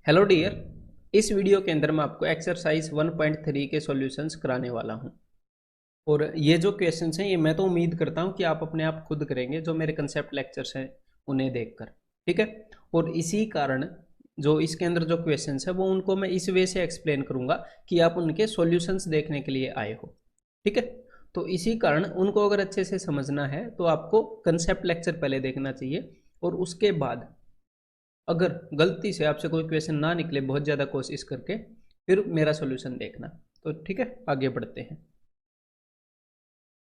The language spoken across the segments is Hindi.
Hello dear. इस वीडियो के अंदर मैं आपको एक्सरसाइज 1.3 के सॉल्यूशंस कराने वाला हूं। और ये जो क्वेश्चंस हैं ये मैं तो उम्मीद करता हूं कि आप अपने आप खुद करेंगे जो मेरे कंसेप्ट लेक्चर्स हैं उन्हें देखकर। ठीक है। और इसी कारण जो इसके अंदर जो क्वेश्चंस है वो उनको मैं इस वे से एक्सप्लेन करूंगा कि आप उनके सॉल्यूशंस देखने के लिए आए हो। ठीक है। तो इसी कारण उनको अगर अच्छे से समझना है तो आपको कंसेप्ट लेक्चर पहले देखना चाहिए और उसके बाद अगर गलती से आपसे कोई क्वेश्चन ना निकले बहुत ज़्यादा कोशिश करके फिर मेरा सॉल्यूशन देखना। तो ठीक है, आगे बढ़ते हैं।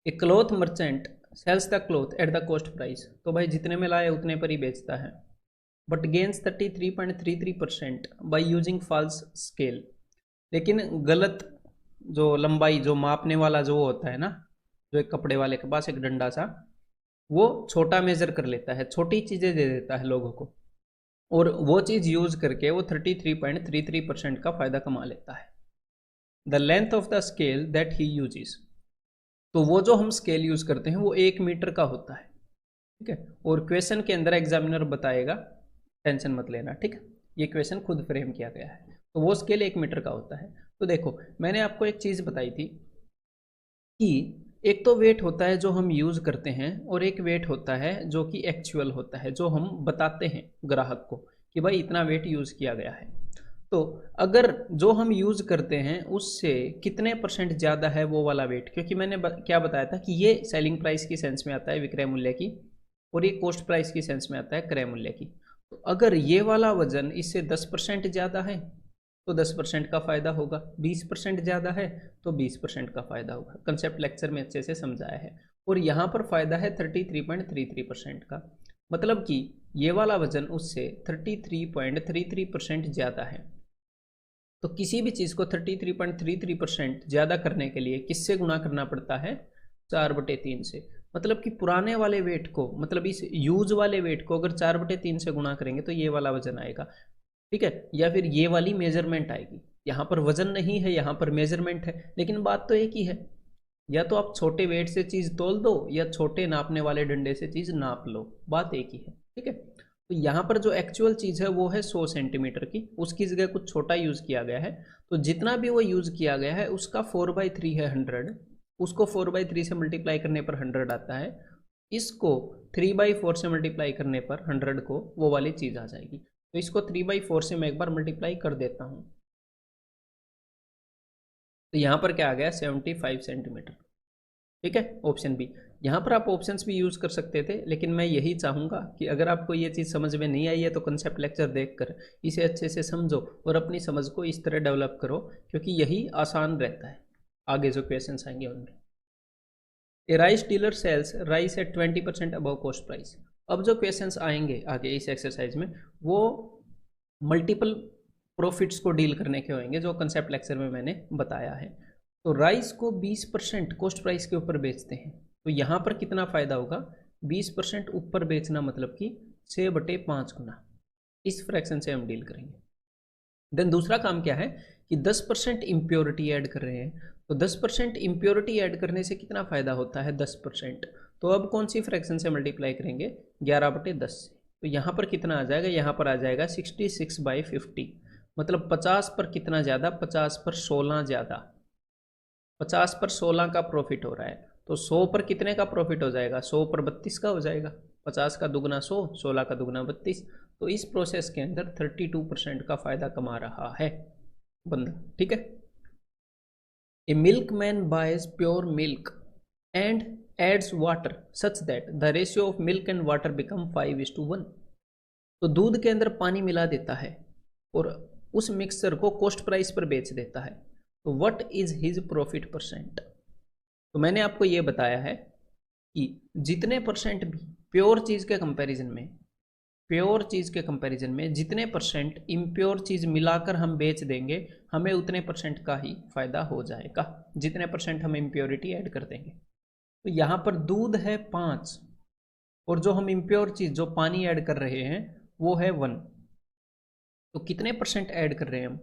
A cloth merchant sells the cloth at the cost price. तो भाई जितने में लाए उतने पर ही बेचता है, but gains 33.33% by using false scale. लेकिन गलत जो लंबाई जो मापने वाला जो होता है ना, जो एक कपड़े वाले के पास एक डंडा सा, वो छोटा मेजर कर लेता है, छोटी चीज़ें दे देता है लोगों को, और वो चीज़ यूज करके वो 33.33% का फायदा कमा लेता है। The length of the scale that he uses. तो वो जो हम स्केल यूज करते हैं वो 1 मीटर का होता है। ठीक है। और क्वेश्चन के अंदर एग्जामिनर बताएगा, टेंशन मत लेना। ठीक है। ये क्वेश्चन खुद फ्रेम किया गया है, तो वो स्केल 1 मीटर का होता है। तो देखो, मैंने आपको एक चीज बताई थी कि एक तो वेट होता है जो हम यूज करते हैं और एक वेट होता है जो कि एक्चुअल होता है, जो हम बताते हैं ग्राहक को कि भाई इतना वेट यूज किया गया है। तो अगर जो हम यूज करते हैं उससे कितने परसेंट ज़्यादा है वो वाला वेट, क्योंकि मैंने क्या बताया था कि ये सेलिंग प्राइस की सेंस में आता है, विक्रय मूल्य की, और ये कॉस्ट प्राइस की सेंस में आता है, क्रय मूल्य की। तो अगर ये वाला वजन इससे 10% ज़्यादा है तो 10% का फायदा होगा, 20% ज़्यादा है तो 20% का फायदा होगा। कंसेप्ट लेक्चर में अच्छे से समझाया है। और यहाँ पर फायदा है 33.33% का, मतलब कि ये वाला वजन उससे 33.33% ज़्यादा है। तो किसी भी चीज़ को 33.33% ज़्यादा करने के लिए किससे गुणा करना पड़ता है? 4/3 से। मतलब कि पुराने वाले वेट को, मतलब इस यूज वाले वेट को अगर 4/3 से गुणा करेंगे तो ये वाला वजन आएगा। ठीक है। या फिर ये वाली मेजरमेंट आएगी। यहाँ पर वजन नहीं है, यहाँ पर मेजरमेंट है, लेकिन बात तो एक ही है। या तो आप छोटे वेट से चीज़ तोल दो या छोटे नापने वाले डंडे से चीज़ नाप लो, बात एक ही है। ठीक है। तो यहाँ पर जो एक्चुअल चीज़ है वो है 100 सेंटीमीटर की, उसकी जगह कुछ छोटा यूज़ किया गया है। तो जितना भी वो यूज़ किया गया है उसका 4/3 है 100, उसको 4/3 से मल्टीप्लाई करने पर 100 आता है, इसको 3/4 से मल्टीप्लाई करने पर 100 को वो वाली चीज़ आ जाएगी। तो इसको 3/4 से मैं एक बार मल्टीप्लाई कर देता हूँ, तो यहाँ पर क्या आ गया? 75 सेंटीमीटर। ठीक है, ऑप्शन बी। यहाँ पर आप ऑप्शंस भी यूज़ कर सकते थे, लेकिन मैं यही चाहूँगा कि अगर आपको ये चीज़ समझ में नहीं आई है तो कंसेप्ट लेक्चर देखकर इसे अच्छे से समझो और अपनी समझ को इस तरह डेवलप करो, क्योंकि यही आसान रहता है आगे जो क्वेश्चंस आएंगे उनमें। A rice dealer sells rice at 20% above cost price. अब जो क्वेश्चंस आएंगे आगे इस एक्सरसाइज में वो मल्टीपल प्रॉफिट्स को डील करने के होंगे, जो कंसेप्ट लेक्चर में मैंने बताया है। तो राइस को 20% कॉस्ट प्राइस के ऊपर बेचते हैं, तो यहाँ पर कितना फ़ायदा होगा? 20% ऊपर बेचना मतलब कि 6/5 गुना। इस फ्रैक्शन से हम डील करेंगे। देन दूसरा काम क्या है कि 10% इम्प्योरिटी ऐड कर रहे हैं, तो 10% इम्प्योरिटी ऐड करने से कितना फ़ायदा होता है? 10%। तो अब कौन सी फ्रैक्शन से मल्टीप्लाई करेंगे? 11/10 से। तो यहाँ पर कितना आ जाएगा? यहाँ पर आ जाएगा 66/50। मतलब 50 पर कितना ज़्यादा? 50 पर 16 ज़्यादा। 50 पर 16 का प्रॉफिट हो रहा है, तो 100 पर कितने का प्रॉफिट हो जाएगा? 100 पर 32 का हो जाएगा। 50 का दुगना 100, 16 का दुगना 32। तो इस प्रोसेस के अंदर 32% का फायदा कमा रहा है बंदा। ठीक है। A milkman buys pure milk and adds water such that the ratio of milk and water becomes 5:1। तो दूध के अंदर पानी मिला देता है और उस मिक्सचर को कॉस्ट प्राइस पर बेच देता है, तो what is his profit percent? तो मैंने आपको ये बताया है कि जितने परसेंट भी प्योर चीज़ के कंपैरिजन में, प्योर चीज़ के कंपैरिजन में जितने परसेंट इम्प्योर चीज़ मिलाकर हम बेच देंगे, हमें उतने परसेंट का ही फायदा हो जाएगा, जितने परसेंट हम इम्प्योरिटी ऐड कर देंगे। तो यहाँ पर दूध है 5 और जो हम इम्प्योर चीज़ जो पानी ऐड कर रहे हैं वो है 1। तो कितने परसेंट ऐड कर रहे हैं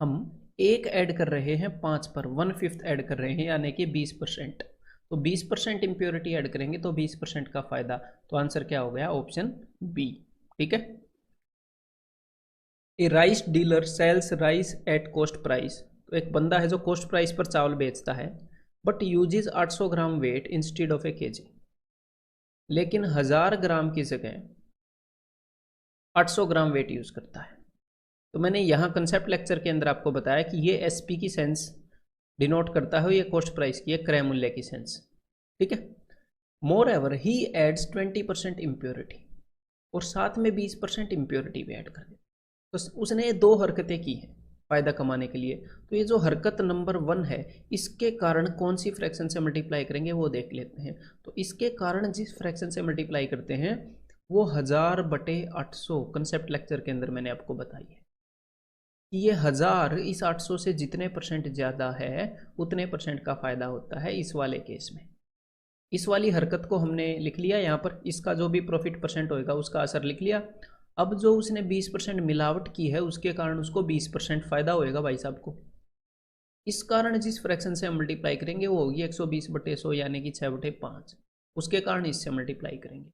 हम एक ऐड कर रहे हैं 5 पर, 1/5 ऐड कर रहे हैं, यानी कि 20%। तो 20% इम्प्योरिटी ऐड करेंगे तो 20% का फायदा। तो आंसर क्या हो गया? Option B. ठीक है। A rice dealer sells rice at cost price. तो एक बंदा है जो कॉस्ट प्राइस पर चावल बेचता है, but uses 800 gram weight instead of a KG. लेकिन 1000 ग्राम की जगह 800 ग्राम वेट यूज करता है। तो मैंने यहाँ कंसेप्ट लेक्चर के अंदर आपको बताया कि ये एसपी की सेंस डिनोट करता है, ये कॉस्ट प्राइस की, क्रय मूल्य की सेंस। ठीक है। मोर एवर ही एड्स 20% इम्प्योरिटी, और साथ में 20% इम्प्योरिटी भी ऐड कर दे। तो उसने ये दो हरकतें की हैं फ़ायदा कमाने के लिए। तो ये जो हरकत नंबर 1 है, इसके कारण कौन सी फ्रैक्शन से मल्टीप्लाई करेंगे वो देख लेते हैं। तो इसके कारण जिस फ्रैक्शन से मल्टीप्लाई करते हैं वो 1000/800 कंसेप्ट लेक्चर के अंदर मैंने आपको बताई है कि ये 1000 इस 800 से जितने परसेंट ज़्यादा है उतने परसेंट का फ़ायदा होता है इस वाले केस में। इस वाली हरकत को हमने लिख लिया यहाँ पर, इसका जो भी प्रॉफिट परसेंट होएगा उसका असर लिख लिया। अब जो उसने 20% मिलावट की है उसके कारण उसको 20% फ़ायदा होएगा भाई साहब को। इस कारण जिस फ्रैक्शन से हम मल्टीप्लाई करेंगे वो होगी 120/100 यानी कि 6/5। उसके कारण इससे मल्टीप्लाई करेंगे।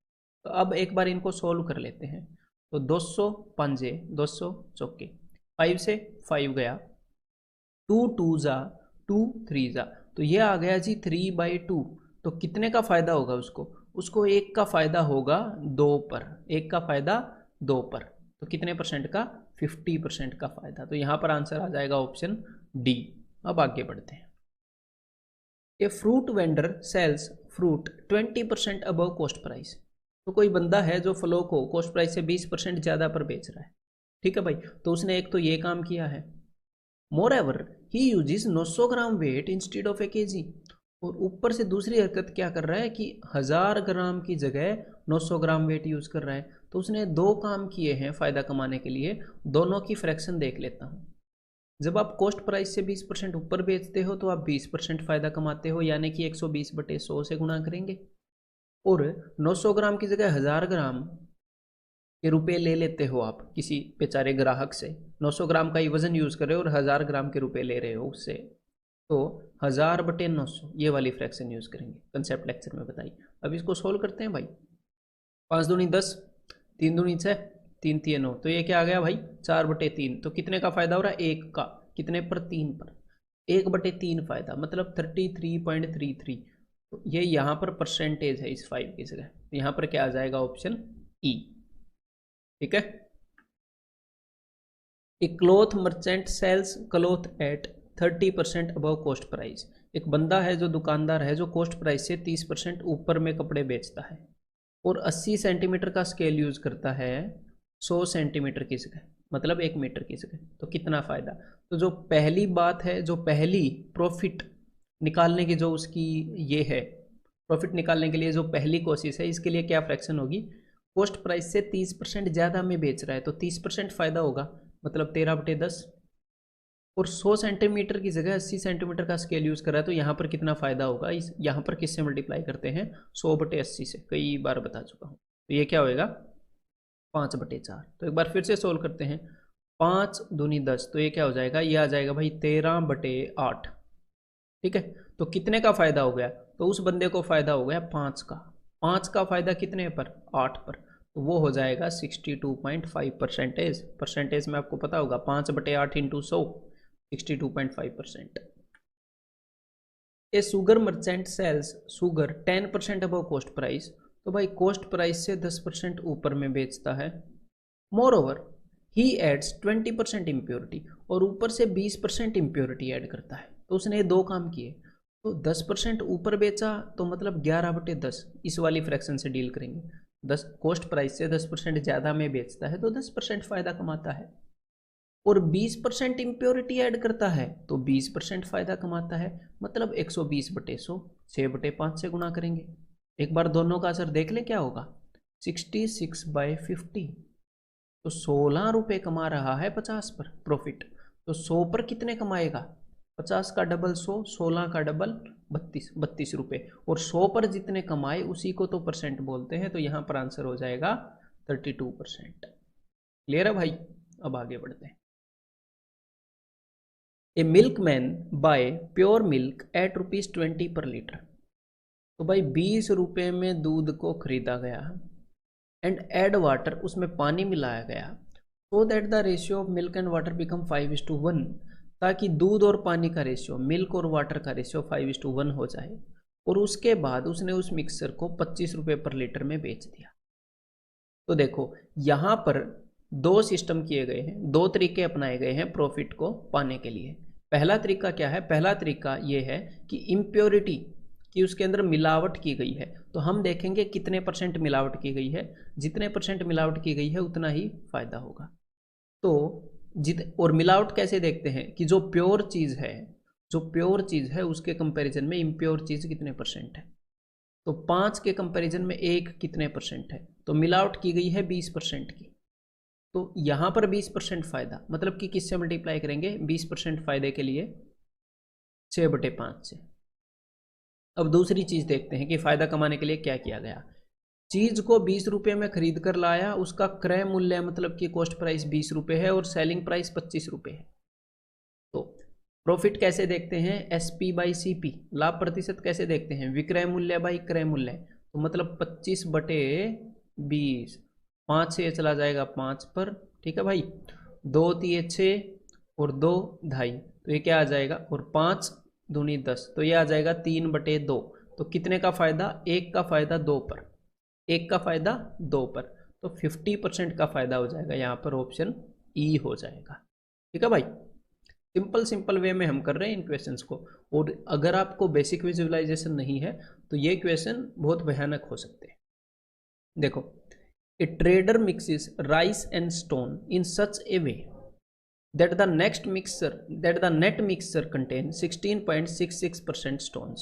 तो अब एक बार इनको सोल्व कर लेते हैं। तो 200 5 200 चौके, 5 से 5 गया, 2 2 जा 2 3 जा, तो ये आ गया जी 3/2। तो कितने का फ़ायदा होगा उसको? उसको 1 का फ़ायदा होगा 2 पर, 1 का फ़ायदा 2 पर। तो कितने परसेंट का? 50% का फ़ायदा। तो यहाँ पर आंसर आ जाएगा ऑप्शन डी। अब आगे बढ़ते हैं। A fruit vendor sells fruit 20% above cost price. तो कोई बंदा है जो फलों को कॉस्ट प्राइस से 20% ज़्यादा पर बेच रहा है। ठीक है भाई, तो उसने एक तो ये काम किया है। Moreover he uses 900 gram weight instead of a kg. और ऊपर से दूसरी हरकत क्या कर रहा है कि 1000 ग्राम की जगह 900 ग्राम वेट यूज कर रहा है। तो उसने दो काम किए हैं फ़ायदा कमाने के लिए। दोनों की फ्रैक्शन देख लेता हूँ। जब आप कॉस्ट प्राइस से 20% ऊपर बेचते हो तो आप 20% फ़ायदा कमाते हो, यानी कि 120/100 से गुणा करेंगे। और 900 ग्राम की जगह 1000 ग्राम के रुपए ले लेते हो आप किसी बेचारे ग्राहक से। 900 ग्राम का ही वजन यूज़ कर रहे हो और 1000 ग्राम के रुपए ले रहे हो उससे। तो 1000/900 ये वाली फ्रैक्शन यूज़ करेंगे, कंसेप्ट लेक्चर में बताइए। अब इसको सोल्व करते हैं भाई। 5 दूनी 10, 3 दूनी 6, 3 3 9, तो ये क्या आ गया भाई 4/3। तो कितने का फ़ायदा हो रहा है? 1 का। कितने पर? 3 पर। 1/3 फ़ायदा मतलब 33.33। तो ये यहाँ पर परसेंटेज है इस 5 की जगह। तो यहाँ पर क्या आ जाएगा? Option E. ठीक है। A cloth merchant sells cloth at 30% above cost price. एक बंदा है जो दुकानदार है जो कॉस्ट प्राइस से 30% ऊपर में कपड़े बेचता है और 80 सेंटीमीटर का स्केल यूज करता है 100 सेंटीमीटर की जगह, मतलब 1 मीटर की जगह। तो कितना फ़ायदा? तो जो पहली बात है, जो पहली प्रॉफिट निकालने की जो उसकी ये है, प्रॉफिट निकालने के लिए जो पहली कोशिश है, इसके लिए क्या फ्रैक्शन होगी? कॉस्ट प्राइस से 30% ज़्यादा में बेच रहा है तो 30% फ़ायदा होगा, मतलब 13/10। और 100 सेंटीमीटर की जगह 80 सेंटीमीटर का स्केल यूज़ कर रहा है तो यहाँ पर कितना फ़ायदा होगा? इस यहाँ पर किससे मल्टीप्लाई करते हैं? 100/80 से, कई बार बता चुका हूँ। तो ये क्या होएगा? 5/4। तो एक बार फिर से सोल्व करते हैं। 5 दूनी 10, तो ये क्या हो जाएगा? ये आ जाएगा भाई 13/8। ठीक है। तो कितने का फ़ायदा हो गया? तो उस बंदे को फ़ायदा हो गया 5 का। 5 का फ़ायदा कितने पर? 8 पर। तो वो हो जाएगा 62.5%। परसेंटेज में आपको पता होगा 5/8 into 100, 62.5%। A sugar merchant sells sugar 10% above cost price. तो भाई कॉस्ट प्राइस से 10% ऊपर में बेचता है। मोर ओवर ही एड्स 20% इम्प्योरिटी, और ऊपर से 20% इम्प्योरिटी ऐड करता है। तो उसने ये दो काम किए। तो 10% ऊपर बेचा तो मतलब 11/10 इस वाली फ्रैक्शन से डील करेंगे। 10 कॉस्ट प्राइस से 10% ज़्यादा में बेचता है तो 10% फ़ायदा कमाता है। और 20% इम्प्योरिटी ऐड करता है तो 20% फ़ायदा कमाता है, मतलब 120/100, 6/5 से गुणा करेंगे। एक बार दोनों का असर देख लें क्या होगा। 66/50, तो 16 रुपये कमा रहा है 50 पर प्रॉफिट। तो 100 पर कितने कमाएगा? 50 का डबल 100, 16 का डबल 32 रुपये। और 100 पर जितने कमाए उसी को तो परसेंट बोलते हैं। तो यहाँ पर आंसर हो जाएगा 32%। क्लियर है भाई? अब आगे बढ़ते हैं। A milkman buy pure milk at ₹20 per litre. तो भाई 20 रुपये में दूध को खरीदा गया एंड एड वाटर, उसमें पानी मिलाया गया so that the ratio of milk and water becomes 5:1, ताकि दूध और पानी का रेशियो, मिल्क और वाटर का रेशियो 5:1 हो जाए। और उसके बाद उसने उस मिक्सर को 25 रुपये पर लीटर में बेच दिया। तो देखो यहाँ पर दो सिस्टम किए गए हैं, दो तरीके अपनाए गए हैं प्रॉफिट को पाने के लिए। पहला तरीका क्या है? पहला तरीका ये है कि इम्प्योरिटी, कि उसके अंदर मिलावट की गई है। तो हम देखेंगे कितने परसेंट मिलावट की गई है, जितने परसेंट मिलावट की गई है उतना ही फायदा होगा। तो और मिलावट कैसे देखते हैं कि जो प्योर चीज़ है, जो प्योर चीज़ है उसके कंपैरिजन में इम्प्योर चीज़ कितने परसेंट है। तो 5 के कंपैरिजन में 1 कितने परसेंट है, तो मिलावट की गई है 20% की। तो यहाँ पर 20% फायदा, मतलब कि किससे मल्टीप्लाई करेंगे? 20% फायदे के लिए 6/5 से। अब दूसरी चीज़ देखते हैं कि फ़ायदा कमाने के लिए क्या किया गया। चीज़ को 20 रुपये में खरीद कर लाया, उसका क्रय मूल्य मतलब कि कॉस्ट प्राइस 20 रुपये है और सेलिंग प्राइस 25 रुपये है। तो प्रॉफिट कैसे देखते हैं? SP/CP, लाभ प्रतिशत कैसे देखते हैं? विक्रय मूल्य बाई क्रय मूल्य। तो मतलब 25/20, 5 से ये चला जाएगा 5 पर, ठीक है भाई, 2 तिये 6 और 2 ढाई, तो ये क्या आ जाएगा, और 5 दूनी 10, तो ये आ जाएगा 3/2। तो कितने का फायदा? 1 का फायदा 2 पर, 1 का फायदा 2 पर, तो 50% का फायदा हो जाएगा। यहाँ पर ऑप्शन ई हो जाएगा। ठीक है भाई, सिंपल वे में हम कर रहे हैं इन क्वेश्चंस को। और अगर आपको बेसिक विजुअलाइजेशन नहीं है तो ये क्वेश्चन बहुत भयानक हो सकते हैं। देखो, ए trader mixes rice and stone in such A way that the net mixture contain 16.66% stones।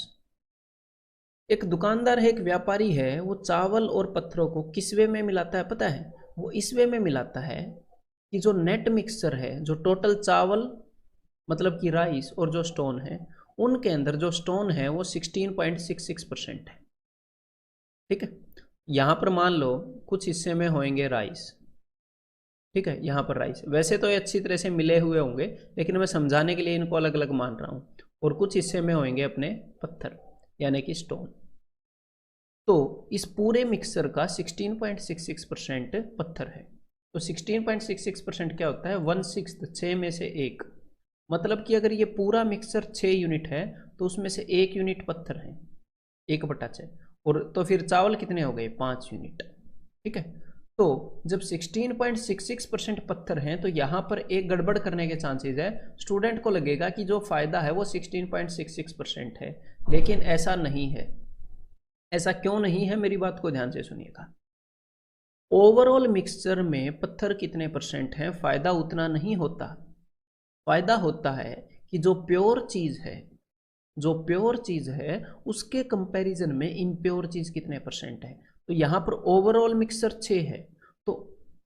एक दुकानदार है, एक व्यापारी है, वो चावल और पत्थरों को किस वे में मिलाता है पता है? वो इस वे में मिलाता है कि जो नेट मिक्सचर है, जो टोटल चावल मतलब कि राइस और जो स्टोन है, उनके अंदर जो स्टोन है वो 16.66% है। ठीक है, यहाँ पर मान लो कुछ हिस्से में होंगे राइस, ठीक है, यहाँ पर राइस, वैसे तो ये अच्छी तरह से मिले हुए होंगे लेकिन मैं समझाने के लिए इनको अलग अलग मान रहा हूँ। और कुछ हिस्से में होंगे अपने पत्थर यानी कि स्टोन। तो इस पूरे मिक्सचर का 16.66% पत्थर है। तो 16.66% क्या होता है? 1/6, 6 में से 1। मतलब कि अगर ये पूरा मिक्सचर 6 यूनिट है तो उसमें से 1 यूनिट पत्थर है, 1/6। और तो फिर चावल कितने हो गए? 5 यूनिट। ठीक है, तो जब 16.66% पत्थर हैं तो यहाँ पर एक गड़बड़ करने के चांसेस है। स्टूडेंट को लगेगा कि जो फायदा है वो 16.66% है, लेकिन ऐसा नहीं है। ऐसा क्यों नहीं है, मेरी बात को ध्यान से सुनिएगा। ओवरऑल मिक्सचर में पत्थर कितने परसेंट हैं, फायदा उतना नहीं होता। फायदा होता है कि जो प्योर चीज है, जो प्योर चीज है उसके कंपैरिजन में इम्प्योर चीज कितने परसेंट है। तो यहाँ पर ओवरऑल मिक्सचर 6 है तो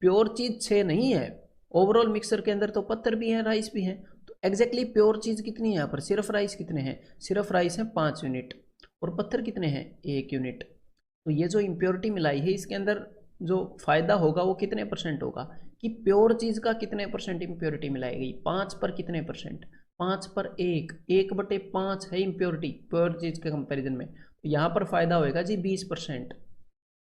प्योर चीज 6 नहीं है। ओवरऑल मिक्सचर के अंदर तो पत्थर भी है, राइस भी है, तो एग्जैक्टली प्योर चीज कितनी है यहाँ पर? सिर्फ राइस कितने हैं? सिर्फ राइस है 5 यूनिट और पत्थर कितने हैं? 1 यूनिट। तो ये जो इम्प्योरिटी मिलाई है इसके अंदर जो फायदा होगा वो कितने परसेंट होगा कि प्योर चीज का कितने परसेंट इम्प्योरिटी मिलाई गई? 5 पर कितने परसेंट? 5 पर 1/5 है इम्प्योरिटी प्योर चीज के कंपैरिजन में। तो यहाँ पर फायदा होएगा जी 20%।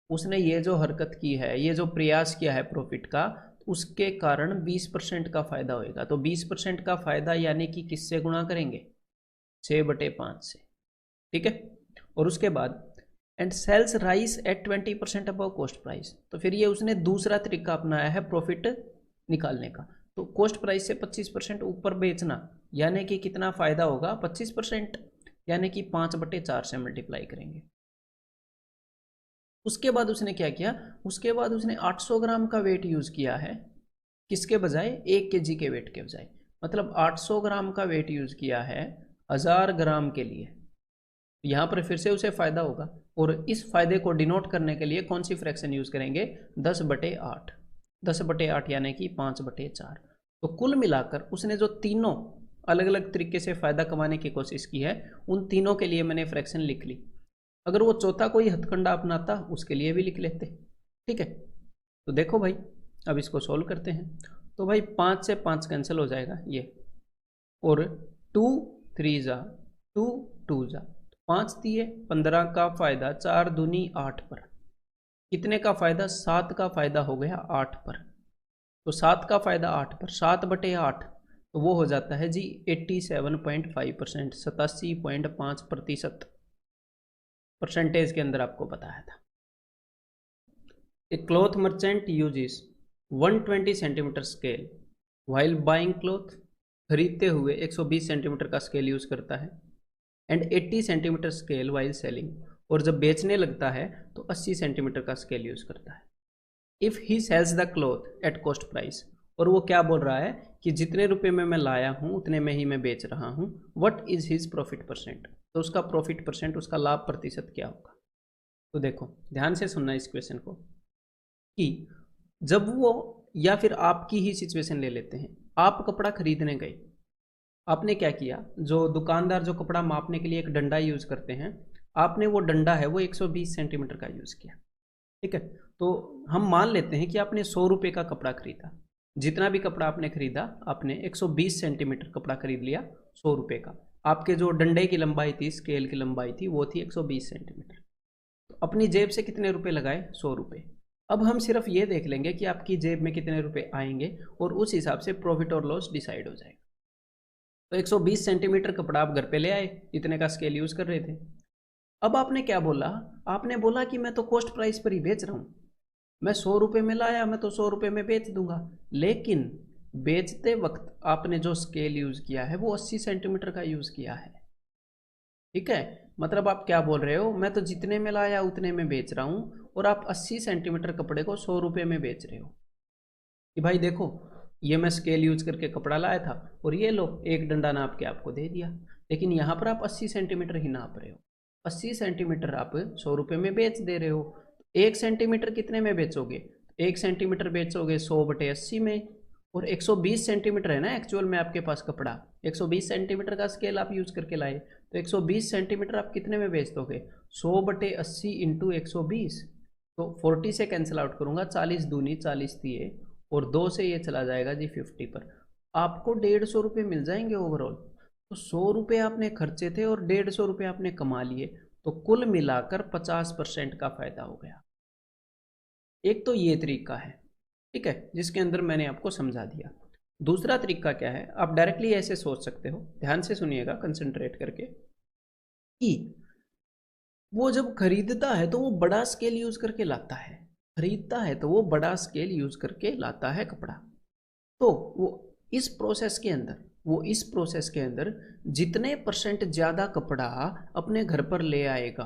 उसने ये जो हरकत की है, ये जो प्रयास किया है प्रॉफिट का, उसके कारण 20% का फायदा होएगा। तो 20% का फायदा यानी कि किससे गुणा करेंगे? 6/5 से। ठीक है, और उसके बाद and sells rice at 20% above cost price. तो फिर ये उसने दूसरा तरीका अपनाया है प्रॉफिट निकालने का। तो कॉस्ट प्राइस से 25% ऊपर बेचना, यानी कि कितना फायदा होगा? 25%, यानी कि 5/4 से मल्टीप्लाई करेंगे। उसके बाद उसने क्या किया? उसके बाद उसने 800 ग्राम का वेट यूज़ किया है, किसके बजाय? 1 kg के वेट के बजाय। मतलब 800 ग्राम का वेट यूज़ किया है 1000 ग्राम के लिए। यहाँ पर फिर से उसे फ़ायदा होगा। और इस फायदे को डिनोट करने के लिए कौन सी फ्रैक्शन यूज़ करेंगे? 10/8। 10/8 यानी कि 5/4। तो कुल मिलाकर उसने जो तीनों अलग अलग तरीके से फ़ायदा कमाने की कोशिश की है, उन तीनों के लिए मैंने फ्रैक्शन लिख ली। अगर वो चौथा कोई हथकंडा अपनाता उसके लिए भी लिख लेते। ठीक है, तो देखो भाई, अब इसको सॉल्व करते हैं। तो भाई 5 से 5 कैंसिल हो जाएगा ये, और 2 3 जा 2 2 जा 5 दिए 15 का फायदा, 4 दूनी 8 पर। कितने का फायदा? 7 का फायदा हो गया 8 पर। तो 7 का फ़ायदा 8 पर, 7/8, तो वो हो जाता है जी 87.5%, 87.5% परसेंटेज के अंदर आपको बताया था। A cloth merchant uses 120 centimetre scale while buying cloth, खरीदते हुए 120 सेंटीमीटर का स्केल यूज करता है, and 80 centimetre scale while selling, और जब बेचने लगता है तो 80 सेंटीमीटर का स्केल यूज करता है। If he sells the cloth at cost price, और वो क्या बोल रहा है कि जितने रुपए में मैं लाया हूँ उतने में ही मैं बेच रहा हूँ, what is his profit percent, तो उसका प्रॉफिट परसेंट, उसका लाभ प्रतिशत क्या होगा। तो देखो ध्यान से सुनना इस क्वेश्चन को, कि जब वो, या फिर आपकी ही सिचुएशन ले लेते हैं, आप कपड़ा खरीदने गए, आपने क्या किया, जो दुकानदार जो कपड़ा मापने के लिए एक डंडा यूज करते हैं, आपने वो डंडा है वो 120 सेंटीमीटर का यूज किया, ठीक है। तो हम मान लेते हैं कि आपने 100 रुपये का कपड़ा खरीदा, जितना भी कपड़ा आपने खरीदा आपने 120 सेंटीमीटर कपड़ा खरीद लिया 100 रुपये का, आपके जो डंडे की लंबाई थी, स्केल की लंबाई थी, वो थी 120 सेंटीमीटर। तो अपनी जेब से कितने रुपए लगाए, 100 रुपये। अब हम सिर्फ ये देख लेंगे कि आपकी जेब में कितने रुपए आएंगे और उस हिसाब से प्रॉफिट और लॉस डिसाइड हो जाएगा। तो 120 सेंटीमीटर कपड़ा आप घर पे ले आए, इतने का स्केल यूज कर रहे थे। अब आपने क्या बोला, आपने बोला कि मैं तो कॉस्ट प्राइस पर ही बेच रहा हूँ, मैं 100 रुपये में लाया, मैं तो 100 रुपये में बेच दूंगा, लेकिन बेचते वक्त आपने जो स्केल यूज किया है वो 80 सेंटीमीटर का यूज किया है, ठीक है। मतलब आप क्या बोल रहे हो, मैं तो जितने में लाया उतने में बेच रहा हूँ, और आप 80 सेंटीमीटर कपड़े को 100 रुपये में बेच रहे हो, कि भाई देखो ये मैं स्केल यूज करके कपड़ा लाया था और ये लो एक डंडा नाप के आपको दे दिया, लेकिन यहाँ पर आप 80 सेंटीमीटर ही नाप रहे हो, 80 सेंटीमीटर आप 100 रुपये में बेच दे रहे हो। 1 सेंटीमीटर कितने में बेचोगे, 1 सेंटीमीटर बेचोगे 100/80 में, और 120 सेंटीमीटर है ना एक्चुअल में आपके पास कपड़ा, 120 सेंटीमीटर का स्केल आप यूज करके लाए, तो 120 सेंटीमीटर आप कितने में बेच दोगे, 100/80 इंटू 120, तो 40 से कैंसिल आउट करूंगा, 40 दूनी 40 दिए, और 2 से ये चला जाएगा जी 50 पर, आपको 150 रुपये मिल जाएंगे ओवरऑल। तो 100 रुपये आपने खर्चे थे और 150 रुपये आपने कमा लिए, तो कुल मिलाकर 50% का फायदा हो गया। एक तो ये तरीका है, ठीक है, जिसके अंदर मैंने आपको समझा दिया। दूसरा तरीका क्या है, आप डायरेक्टली ऐसे सोच सकते हो, ध्यान से सुनिएगा कंसंट्रेट करके, कि वो जब खरीदता है तो वो बड़ा स्केल यूज करके लाता है, खरीदता है तो वो बड़ा स्केल यूज करके लाता है कपड़ा, तो वो इस प्रोसेस के अंदर जितने परसेंट ज़्यादा कपड़ा अपने घर पर ले आएगा,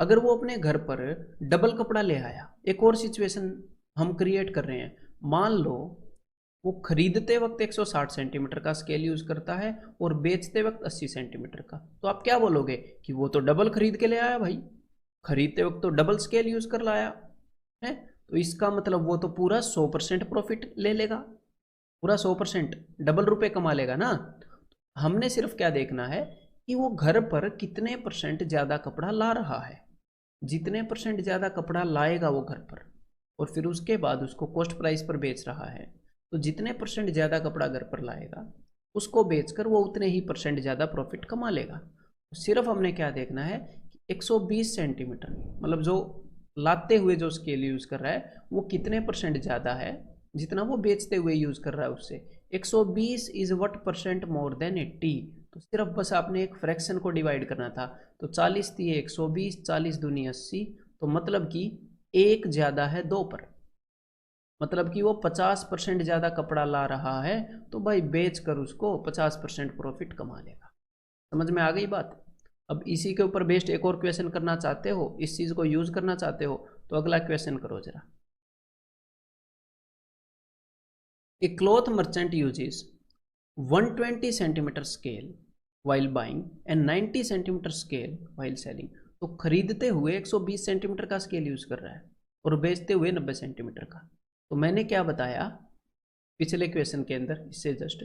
अगर वो अपने घर पर डबल कपड़ा ले आया, एक और सिचुएशन हम क्रिएट कर रहे हैं, मान लो वो खरीदते वक्त 160 सेंटीमीटर का स्केल यूज करता है और बेचते वक्त 80 सेंटीमीटर का, तो आप क्या बोलोगे कि वो तो डबल खरीद के ले आया भाई, खरीदते वक्त तो डबल स्केल यूज कर लाया है, तो इसका मतलब वो तो पूरा 100% प्रॉफिट ले लेगा, पूरा 100% डबल रुपए कमा लेगा ना। हमने सिर्फ क्या देखना है कि वो घर पर कितने परसेंट ज़्यादा कपड़ा ला रहा है, जितने परसेंट ज़्यादा कपड़ा लाएगा वो घर पर, और फिर उसके बाद उसको कॉस्ट प्राइस पर बेच रहा है, तो जितने परसेंट ज़्यादा कपड़ा घर पर लाएगा उसको बेचकर वो उतने ही परसेंट ज़्यादा प्रॉफिट कमा लेगा। तो सिर्फ हमने क्या देखना है कि 120 सेंटीमीटर मतलब जो लाते हुए जो स्केल यूज़ कर रहा है वो कितने परसेंट ज़्यादा है जितना वो बेचते हुए यूज़ कर रहा है उससे। 120 is what percent more than 80, तो सिर्फ बस आपने एक फ्रैक्शन को डिवाइड करना था, तो 40 दिए 120, 40 दूनी 80, तो मतलब कि एक ज़्यादा है 2 पर, मतलब कि वो 50% ज़्यादा कपड़ा ला रहा है, तो भाई बेच कर उसको 50% प्रॉफिट कमा लेगा। समझ में आ गई बात। अब इसी के ऊपर बेस्ड एक और क्वेश्चन करना चाहते हो, इस चीज़ को यूज़ करना चाहते हो, तो अगला क्वेश्चन करो जरा। A cloth merchant uses 120 centimetre scale while buying and 90 centimetre scale while selling, तो खरीदते हुए 120 सेंटीमीटर का स्केल यूज कर रहा है और बेचते हुए 90 सेंटीमीटर का। तो मैंने क्या बताया पिछले क्वेश्चन के अंदर इससे जस्ट,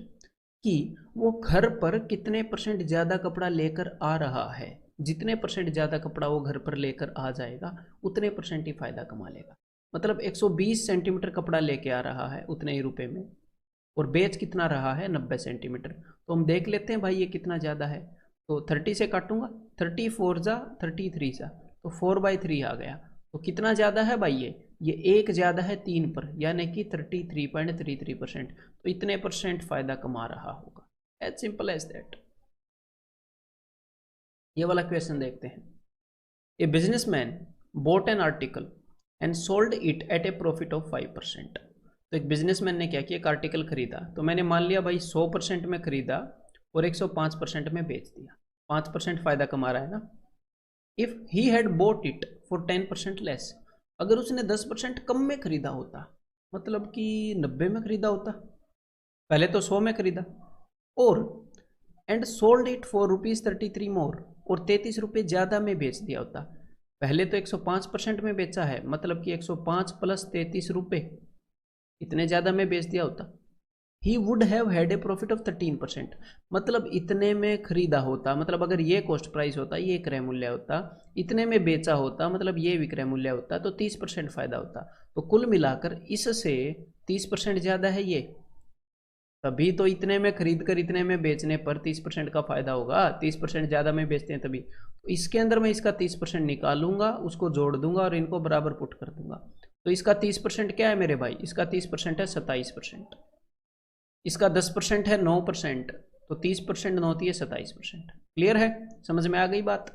कि वो घर पर कितने परसेंट ज़्यादा कपड़ा लेकर आ रहा है, जितने परसेंट ज़्यादा कपड़ा वो घर पर लेकर आ जाएगा उतने परसेंट ही फायदा कमा लेगा। मतलब 120 सेंटीमीटर कपड़ा लेके आ रहा है उतने ही रुपए में, और बेच कितना रहा है 90 सेंटीमीटर, तो हम देख लेते हैं भाई ये कितना ज़्यादा है। तो 30 से काटूंगा, 34 जा 33 जा, तो 4/3 आ गया। तो कितना ज़्यादा है भाई, ये एक ज़्यादा है 3 पर, यानी कि 33.33%। तो इतने परसेंट फ़ायदा कमा रहा होगा। As simple as that. ये वाला क्वेश्चन देखते हैं। A businessman bought an article and sold it at a profit of 5%। तो एक बिजनेसमैन ने क्या किया, एक आर्टिकल खरीदा, तो मैंने मान लिया भाई 100% में खरीदा और 105% में बेच दिया, 5% फायदा कमा रहा है ना। If he had boat it for 10% less, अगर उसने 10% कम में खरीदा होता, मतलब कि 90 में खरीदा होता, पहले तो 100 में खरीदा, और एंड सोल्ड इट फॉर ₹33 मोर, और 33 रुपये ज़्यादा में बेच दिया होता। पहले तो 105% में बेचा है, मतलब कि 105 प्लस 33 रुपये, इतने ज़्यादा में बेच दिया होता। He would have had a profit of 13%, मतलब इतने में खरीदा होता, मतलब अगर ये कॉस्ट प्राइस होता, ये क्रय मूल्य होता, इतने में बेचा होता, मतलब ये विक्रय मूल्य होता, तो 30% फायदा होता। तो कुल मिलाकर इससे 30% ज़्यादा है ये, तभी तो इतने में खरीद कर इतने में बेचने पर 30% का फायदा होगा। 30% ज़्यादा में बेचते हैं तभी। तो इसके अंदर मैं इसका 30% निकालूंगा, उसको जोड़ दूंगा और इनको बराबर पुट कर दूंगा। तो इसका 30% क्या है मेरे भाई, इसका 30% है 27%, इसका 10% है 9%, तो 30% 9 है 27%। क्लियर है, समझ में आ गई बात।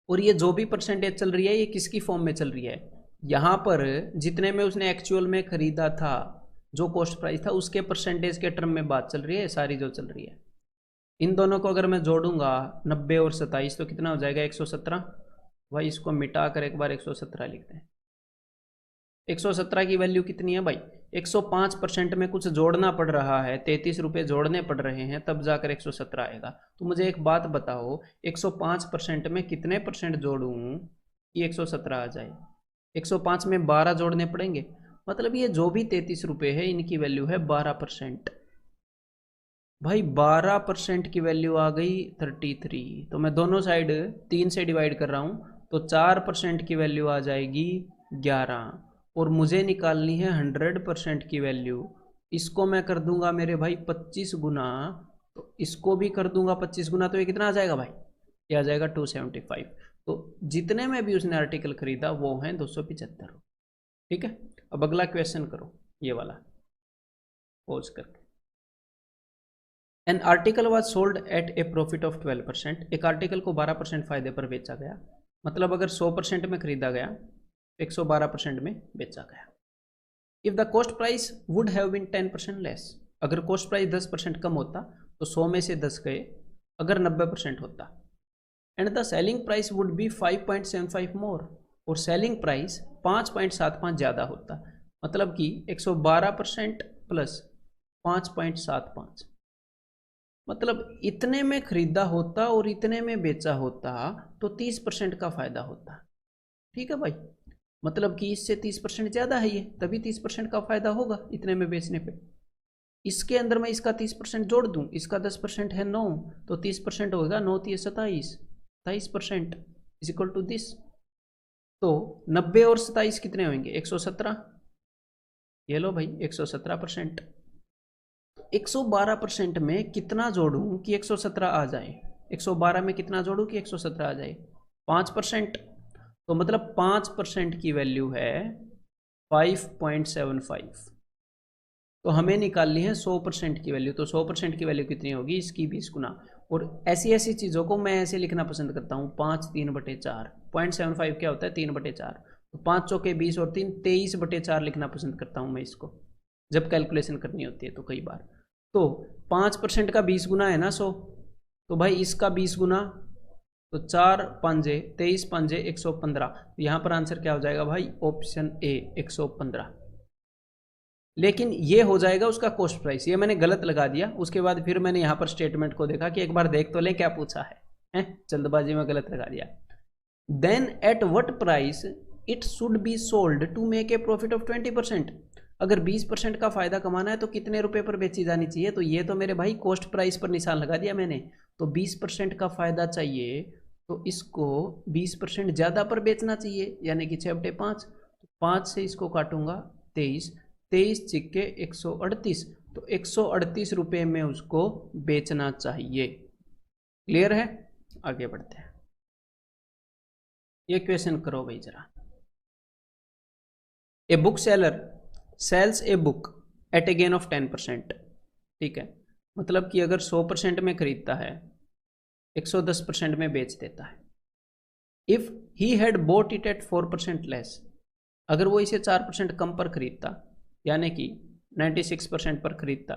और ये जो भी परसेंटेज चल रही है, ये किसकी फॉर्म में चल रही है, यहाँ पर जितने में उसने एक्चुअल में खरीदा था, जो कॉस्ट प्राइस था, उसके परसेंटेज के टर्म में बात चल रही है सारी जो चल रही है। इन दोनों को अगर मैं जोड़ूंगा 90 और 27, तो कितना हो जाएगा 117। भाई इसको मिटा कर एक बार 117 लिखते हैं। 117 की वैल्यू कितनी है भाई, 105% में कुछ जोड़ना पड़ रहा है, 33 रुपये जोड़ने पड़ रहे हैं, तब जाकर 117 आएगा। तो मुझे एक बात बताओ, 105% में कितने परसेंट जोड़ूं कि 117 आ जाए। 105 में 12 जोड़ने पड़ेंगे, मतलब ये जो भी 33 रुपये है, इनकी वैल्यू है 12%। भाई 12% की वैल्यू आ गई 33, तो मैं दोनों साइड 3 से डिवाइड कर रहा हूँ, तो 4% की वैल्यू आ जाएगी 11, और मुझे निकालनी है 100% की वैल्यू। इसको मैं कर दूंगा मेरे भाई 25 गुना, तो इसको भी कर दूंगा 25 गुना, तो ये कितना आ जाएगा भाई, ये आ जाएगा 275। तो जितने में भी उसने आर्टिकल खरीदा वो है 275। ठीक है, अब अगला क्वेश्चन करो, ये वाला पॉज करके। An article was sold at A profit of 12%, एक आर्टिकल को 12% फायदे पर बेचा गया, मतलब अगर 100% में खरीदा गया, 112% में बेचा गया। If the cost price would have been 10% less, अगर कॉस्ट प्राइस 10% कम होता, तो 100 में से 10 गए, अगर 90% होता, and the selling price would be 5.75 मोर, और सेलिंग प्राइस 5.75 ज़्यादा होता, मतलब कि 112% प्लस 5.75, मतलब इतने में खरीदा होता और इतने में बेचा होता, तो 30% का फायदा होता। ठीक है भाई, मतलब कि इससे 30% ज़्यादा है ये, तभी 30% का फायदा होगा इतने में बेचने पे। इसके अंदर मैं इसका 30% जोड़ दूं, इसका 10% है 9, तो 30% होगा 9 × 27, 27% इज इक्वल टू दिस। तो 90 और 27 कितने होंगे, 117। ये लो भाई 117%। 112% में कितना जोड़ूं कि 117 आ जाए, 112 में कितना जोड़ूं कि 117 आ जाए, 5%। तो मतलब 5% की वैल्यू है 5.75। तो हमें निकालनी है 100% की वैल्यू, तो 100% की वैल्यू कितनी होगी, इसकी 20 गुना। और ऐसी ऐसी चीज़ों को मैं ऐसे लिखना पसंद करता हूँ, 5/3/4। 0.75 क्या होता है, 3/4। तो 5 चौके 20 और 3 23/4 लिखना पसंद करता हूँ मैं इसको, जब कैलकुलेशन करनी होती है तो कई बार। तो 5% का 20 गुना है ना 100, तो भाई इसका 20 गुना, तो 4 5 23 5 115। यहाँ पर आंसर क्या हो जाएगा भाई, ऑप्शन ए 115। लेकिन ये हो जाएगा उसका कॉस्ट प्राइस, ये मैंने गलत लगा दिया। उसके बाद फिर मैंने यहाँ पर स्टेटमेंट को देखा कि एक बार देख तो लें क्या पूछा है, जल्दबाजी में गलत लगा दिया। Then at what price it should be sold to make a profit of 20%, अगर 20% का फायदा कमाना है तो कितने रुपए पर बेची जानी चाहिए। तो ये तो मेरे भाई कॉस्ट प्राइस पर निशान लगा दिया मैंने, तो 20% का फायदा चाहिए, तो इसको 20% ज़्यादा पर बेचना चाहिए, यानी कि 6/5। 5 से इसको काटूंगा 23, 23 × 138, तो 138 रुपये में उसको बेचना चाहिए। क्लियर है, आगे बढ़ते हैं। ये क्वेश्चन करो भाई जरा। A book seller sells a book at a gain of 10%। ठीक है, मतलब कि अगर 100% में खरीदता है 110% में बेच देता है। If he had boat it at 4% less, अगर वो इसे 4% कम पर खरीदता, यानी कि 96% पर खरीदता,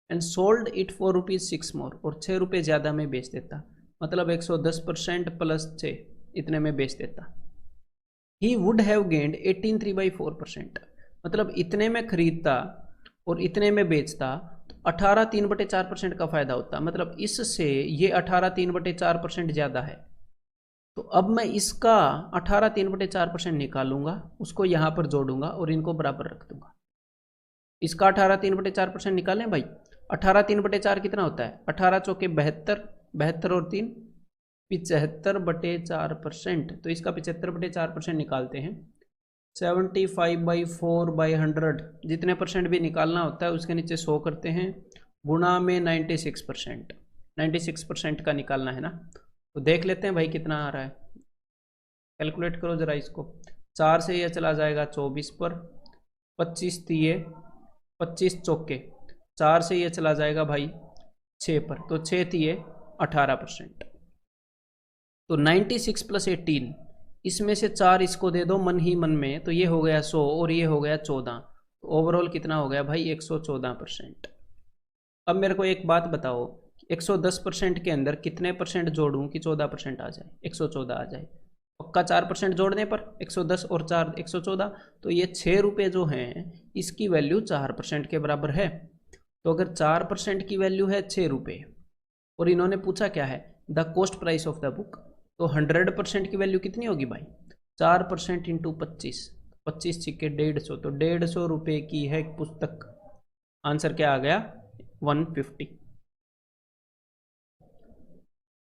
एंड सोल्ड इट फॉर ₹6 मोर, और 6 रुपये ज़्यादा में बेच देता, मतलब 110% प्लस 6 इतने में बेच देता। ही वुड हैव गेन्ड 18 3/4%, मतलब इतने में खरीदता और इतने में बेचता तो 18 3/4% का फायदा होता, मतलब इससे ये 18 3/4% ज़्यादा है। तो अब मैं इसका 18 3/4% निकालूंगा, उसको यहाँ पर जोड़ूंगा और इनको बराबर रख दूंगा। इसका 18 3/4% निकालें भाई। 18 3/4 कितना होता है? 18 चौके 72, 72 और 3 75/4%। तो इसका 75/4% निकालते हैं। 75/4/100, जितने परसेंट भी निकालना होता है उसके नीचे 100 करते हैं, गुणा में 96%। 96% का निकालना है ना, तो देख लेते हैं भाई कितना आ रहा है। कैलकुलेट करो ज़रा इसको। 4 से यह चला जाएगा 24 पर, 25 दिए 25 चौके, 4 से ये चला जाएगा भाई 6 पर, तो 6 दिए 18%। तो 96 + 18, इसमें से 4 इसको दे दो मन ही मन में, तो ये हो गया 100 और ये हो गया 14। तो ओवरऑल कितना हो गया भाई? 114%। अब मेरे को एक बात बताओ, 110% के अंदर कितने परसेंट जोड़ूं कि 14% आ जाए? 114 आ जाए। पक्का 4% जोड़ने पर 110 और 4 114, तो ये 6 रुपये जो हैं इसकी वैल्यू 4% के बराबर है। तो अगर 4% की वैल्यू है 6 रुपये और इन्होंने पूछा क्या है? The cost price of the book, तो 100% की वैल्यू कितनी होगी भाई? 4% इंटू 25, 25 छिक्के 150, तो 150 रुपये की है पुस्तक। आंसर क्या आ गया? 150।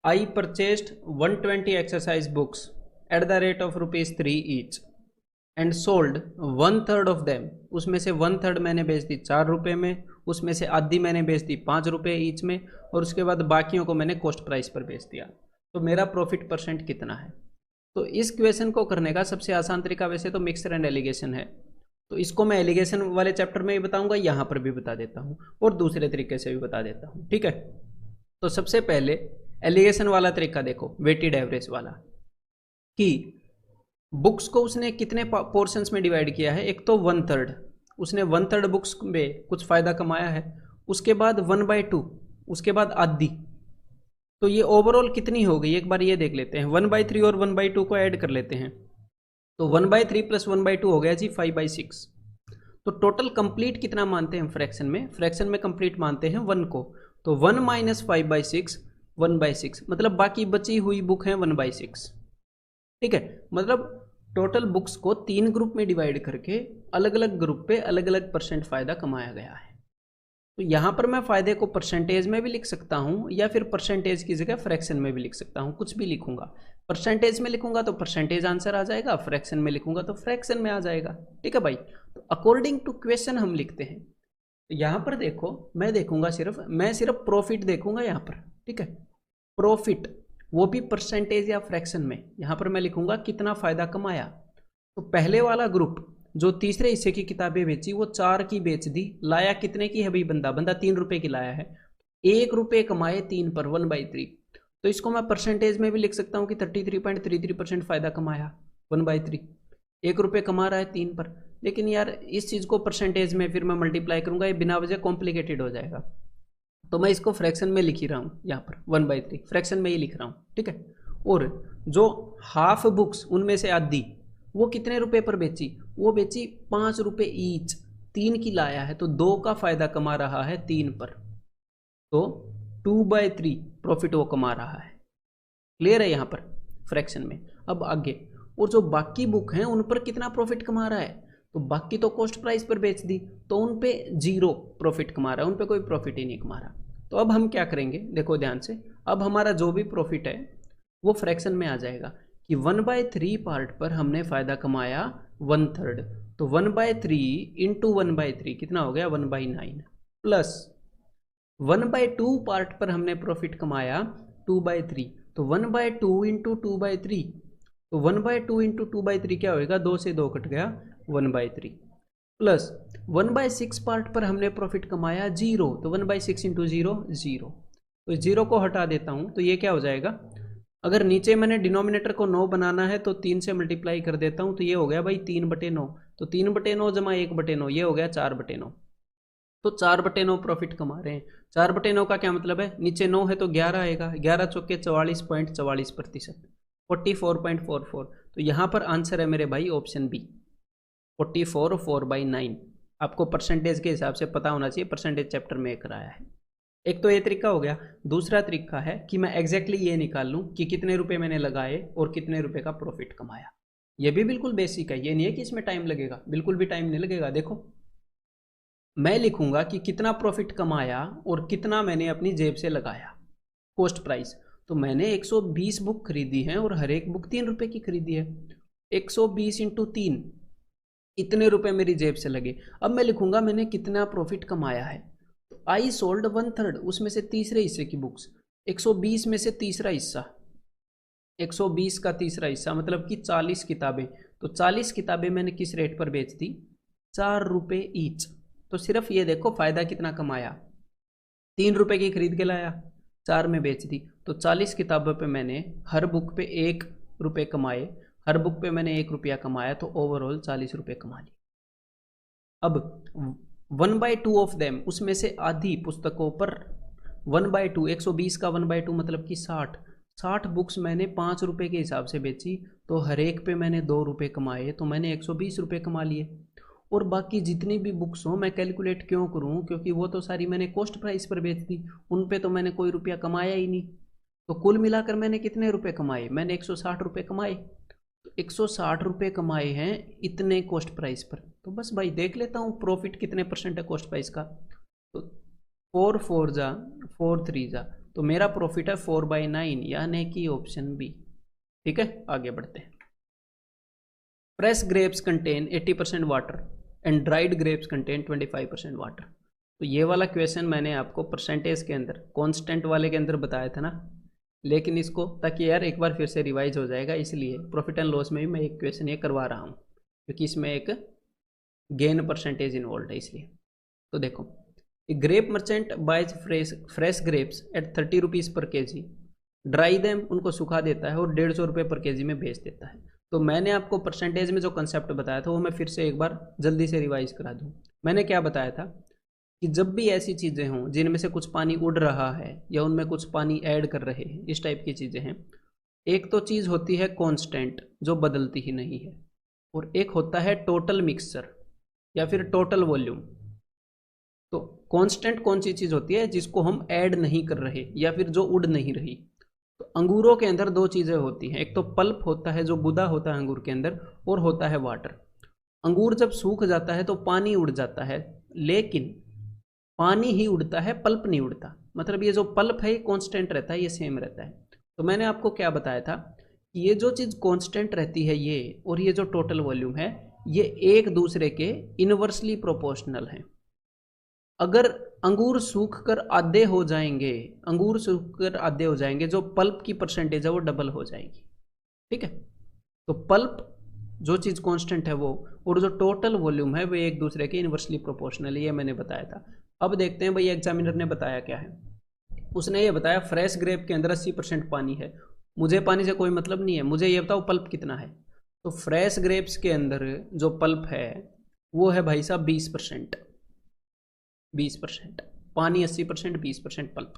I purchased 120 exercise books at the rate of ₹3 each and sold 1/3 of them। उसमें से 1/3 मैंने बेच दी 4 रुपये में, उसमें से आधी मैंने बेच दी 5 रुपये ईच में, और उसके बाद बाकियों को मैंने कॉस्ट प्राइस पर बेच दिया। तो मेरा प्रॉफिट परसेंट कितना है? तो इस क्वेश्चन को करने का सबसे आसान तरीका वैसे तो मिक्सर एंड एलिगेशन है, तो इसको मैं एलिगेशन वाले चैप्टर में भी बताऊंगा, यहाँ पर भी बता देता हूँ और दूसरे तरीके से भी बता देता हूँ। ठीक है, तो सबसे पहले एलिगेशन वाला तरीका देखो, वेटेड एवरेज वाला, कि बुक्स को उसने कितने पोर्शंस में डिवाइड किया है। एक तो 1/3, उसने 1/3 बुक्स में कुछ फ़ायदा कमाया है, उसके बाद 1/2, उसके बाद आधी, तो ये ओवरऑल कितनी हो गई एक बार ये देख लेते हैं। 1/3 और 1/2 को ऐड कर लेते हैं, तो 1/3 + 1/2 हो गया जी 5/6। तो टोटल कंप्लीट कितना मानते हैं फ्रैक्शन में? फ्रैक्शन में कंप्लीट मानते हैं 1 को, तो 1 - 5/6 1/6, मतलब बाकी बची हुई बुक है 1/6। ठीक है, मतलब टोटल बुक्स को 3 ग्रुप में डिवाइड करके अलग अलग ग्रुप पे अलग अलग परसेंट फायदा कमाया गया है। तो यहाँ पर मैं फायदे को परसेंटेज में भी लिख सकता हूँ, या फिर परसेंटेज की जगह फ्रैक्शन में भी लिख सकता हूँ, कुछ भी लिखूंगा। परसेंटेज में लिखूंगा तो परसेंटेज आंसर आ जाएगा, फ्रैक्शन में लिखूंगा तो फ्रैक्शन में आ जाएगा। ठीक है भाई, तो अकॉर्डिंग टू क्वेश्चन हम लिखते हैं। तो यहाँ पर देखो, मैं देखूंगा मैं सिर्फ प्रॉफिट देखूंगा यहाँ पर। ठीक है, प्रॉफिट, वो भी परसेंटेज या फ्रैक्शन में। यहाँ पर मैं लिखूंगा कितना फायदा कमाया। तो पहले वाला ग्रुप जो तीसरे हिस्से की किताबें बेची, वो 4 की बेच दी, लाया कितने की है भाई? बंदा 3 रुपये की लाया है, 1 रुपये कमाए 3 पर, 1/3। तो इसको मैं परसेंटेज में भी लिख सकता हूँ कि 33.33% फायदा कमाया 1/3। 1 रुपये कमा रहा है 3 पर, लेकिन यार इस चीज़ को परसेंटेज में फिर मैं मल्टीप्लाई करूंगा, ये बिना वजह कॉम्प्लिकेटेड हो जाएगा, तो मैं इसको फ्रैक्शन में लिख ही रहा हूँ। यहाँ पर 1/3 फ्रैक्शन में ही लिख रहा हूँ। ठीक है, और जो हाफ बुक्स उनमें से आधी, वो कितने रुपए पर बेची? वो बेची 5 रुपये ईच, 3 की लाया है, तो 2 का फायदा कमा रहा है 3 पर, तो 2/3 प्रॉफिट वो कमा रहा है। क्लियर है यहाँ पर फ्रैक्शन में। अब आगे, और जो बाकी बुक हैं उन पर कितना प्रॉफिट कमा रहा है? तो बाकी तो कॉस्ट प्राइस पर बेच दी, तो उन पे 0 प्रॉफिट कमा रहा है, उन पे कोई प्रॉफिट ही नहीं कमा रहा। तो अब हम क्या करेंगे, देखो ध्यान से, अब हमारा जो भी प्रॉफिट है वो फ्रैक्शन में आ जाएगा कि 1/3 पार्ट पर हमने फ़ायदा कमाया 1/3, तो 1/3 इंटू 1/3 कितना हो गया? 1/9, प्लस 1/2 पार्ट पर हमने प्रॉफिट कमाया 2/3, तो 1/2 इंटू 2/3, तो 1/2 इंटू 2/3 क्या होएगा? 2 से 2 कट गया, 1/3 प्लस 1/6 पार्ट पर हमने प्रॉफिट कमाया 0, तो 1/6 इंटू 0 0, तो 0 को हटा देता हूँ तो ये क्या हो जाएगा, अगर नीचे मैंने डिनोमिनेटर को 9 बनाना है तो 3 से मल्टीप्लाई कर देता हूँ, तो ये हो गया भाई 3/9, तो 3/9 जमा 1/9, ये हो गया 4/9, तो 4/9 प्रॉफिट कमा रहे हैं। 4/9 का क्या मतलब है, नीचे 9 है तो 11 आएगा, 11 चौके 44.44%, 44.44, तो यहाँ पर आंसर है मेरे भाई ऑप्शन बी 44 4/9। आपको परसेंटेज के हिसाब से पता होना चाहिए, परसेंटेज चैप्टर में कराया है। एक तो ये तरीका हो गया। दूसरा तरीका है कि मैं एग्जैक्टली ये निकाल लूँ कि कितने रुपए मैंने लगाए और कितने रुपए का प्रॉफिट कमाया। ये भी बिल्कुल बेसिक है, ये नहीं है कि इसमें टाइम लगेगा, बिल्कुल भी टाइम नहीं लगेगा। देखो मैं लिखूंगा कि कितना प्रॉफिट कमाया और कितना मैंने अपनी जेब से लगाया, कॉस्ट प्राइस। तो मैंने 120 बुक खरीदी है और हर एक बुक 3 रुपए की खरीदी है, 120 इंटू 3, इतने रुपए मेरी जेब से लगे। अब मैं लिखूंगा मैंने कितना प्रॉफिट कमाया है, तो आई सोल्ड 1/3, उसमें से तीसरे हिस्से की बुक्स, 120 में से तीसरा हिस्सा, 120 का तीसरा हिस्सा मतलब कि 40 किताबें, तो 40 किताबें मैंने किस रेट पर बेच दी, 4 रुपए ईच। तो सिर्फ ये देखो फायदा कितना कमाया, 3 रुपए की खरीद के लाया, 4 में बेच दी, तो 40 किताबों पे मैंने हर बुक पे 1 रुपये कमाए, हर बुक पे मैंने 1 रुपया कमाया, तो ओवरऑल 40 रुपये कमा लिए। अब 1/2 ऑफ देम, उसमें से आधी पुस्तकों पर 1/2, 120 का 1/2 मतलब कि 60 बुक्स मैंने 5 रुपये के हिसाब से बेची, तो हर एक पे मैंने 2 रुपये कमाए, तो मैंने 120 रुपये कमा लिए। और बाकी जितनी भी बुक्स हो मैं कैलकुलेट क्यों करूं, क्योंकि वो तो सारी मैंने कॉस्ट प्राइस पर बेच दी, उन पे तो मैंने कोई रुपया कमाया ही नहीं। तो कुल मिलाकर मैंने कितने रुपए कमाए, मैंने 160 रुपये कमाए, तो 160 रुपये कमाए हैं इतने कॉस्ट प्राइस पर। तो बस भाई देख लेता हूँ प्रॉफिट कितने परसेंट है कॉस्ट प्राइस का, तो 4 4 जा 4 3 जा, तो मेरा प्रॉफिट है 4/9, यानी कि ऑप्शन बी। ठीक है, आगे बढ़ते हैं। Fresh grapes contain 80% water and dried grapes contain 25% water. तो ये वाला क्वेश्चन मैंने आपको परसेंटेज के अंदर कांस्टेंट वाले के अंदर बताया था ना, लेकिन इसको ताकि यार एक बार फिर से रिवाइज हो जाएगा, इसलिए प्रॉफिट एंड लॉस में भी मैं एक क्वेश्चन ये करवा रहा हूँ, क्योंकि इसमें एक गेन परसेंटेज इन्वॉल्व है इसलिए। तो देखो, grape merchant buys fresh grapes at 30 rupees per KG, dry them, उनको सुखा देता है और 150 रुपये पर केजी में बेच देता है। तो मैंने आपको परसेंटेज में जो कंसेप्ट बताया था वो मैं फिर से एक बार जल्दी से रिवाइज करा दूँ। मैंने क्या बताया था कि जब भी ऐसी चीज़ें हों जिनमें से कुछ पानी उड़ रहा है या उनमें कुछ पानी ऐड कर रहे हैं, इस टाइप की चीज़ें हैं, एक तो चीज़ होती है कांस्टेंट जो बदलती ही नहीं है, और एक होता है टोटल मिक्सचर या फिर टोटल वॉल्यूम। तो कांस्टेंट कौन सी चीज़ होती है, जिसको हम ऐड नहीं कर रहे या फिर जो उड़ नहीं रही। तो अंगूरों के अंदर 2 चीज़ें होती हैं, एक तो पल्प होता है जो गुदा होता है अंगूर के अंदर, और होता है वाटर। अंगूर जब सूख जाता है तो पानी उड़ जाता है, लेकिन पानी ही उड़ता है, पल्प नहीं उड़ता। मतलब ये जो पल्प है ये कांस्टेंट रहता है, ये सेम रहता है। तो मैंने आपको क्या बताया था कि ये जो चीज़ कांस्टेंट रहती है ये, और ये जो टोटल वॉल्यूम है, ये एक दूसरे के इनवर्सली प्रोपोर्शनल हैं। अगर अंगूर सूख कर आधे हो जाएंगे, अंगूर सूख कर आधे हो जाएंगे, जो पल्प की परसेंटेज है वो डबल हो जाएगी। ठीक है, तो पल्प जो चीज़ कांस्टेंट है वो, और जो टोटल वॉल्यूम है वो एक दूसरे के इनवर्सली प्रोपोर्शनल, ये मैंने बताया था। अब देखते हैं भाई एग्जामिनर ने बताया क्या है। उसने ये बताया फ्रेश ग्रेप के अंदर 80% पानी है। मुझे पानी से कोई मतलब नहीं है, मुझे ये बताओ पल्प कितना है। तो फ्रेश ग्रेप्स के अंदर जो पल्प है वो है भाई साहब 20%, 20% पानी, 80%, 20% पल्प।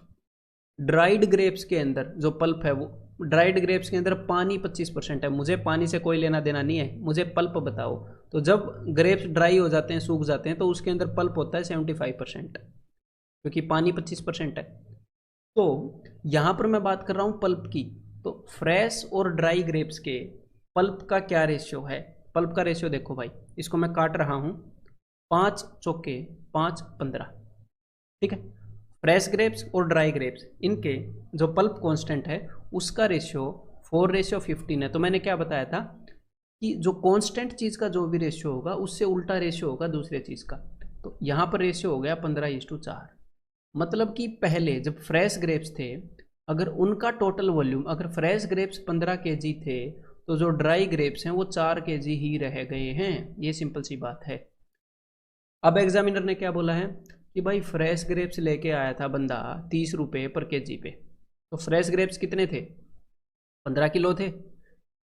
ड्राइड ग्रेप्स के अंदर जो पल्प है वो, ड्राइड ग्रेप्स के अंदर पानी 25% है, मुझे पानी से कोई लेना देना नहीं है, मुझे पल्प बताओ। तो जब ग्रेप्स ड्राई हो जाते हैं, सूख जाते हैं, तो उसके अंदर पल्प होता है 75%, क्योंकि पानी 25% है। तो यहाँ पर मैं बात कर रहा हूँ पल्प की, तो फ्रेश और ड्राई ग्रेप्स के पल्प का क्या रेशियो है। पल्प का रेशियो देखो भाई, इसको मैं काट रहा हूँ, 5 चौके 5 15। ठीक है, फ्रेश ग्रेप्स और ड्राई ग्रेप्स, इनके जो पल्प कांस्टेंट है उसका रेशियो 4:15 है। तो मैंने क्या बताया था कि जो कांस्टेंट चीज़ का जो भी रेशियो होगा उससे उल्टा रेशियो होगा दूसरे चीज़ का। तो यहाँ पर रेशियो हो गया 15:4। मतलब कि पहले जब फ्रेश ग्रेप्स थे, अगर उनका टोटल वॉल्यूम, अगर फ्रेश ग्रेप्स 15 kg थे तो जो ड्राई ग्रेप्स हैं वो 4 kg ही रह गए हैं। ये सिंपल सी बात है। अब एग्जामिनर ने क्या बोला है कि भाई फ्रेश ग्रेप्स लेके आया था बंदा 30 रुपये पर केजी पे। तो फ्रेश ग्रेप्स कितने थे? 15 किलो थे।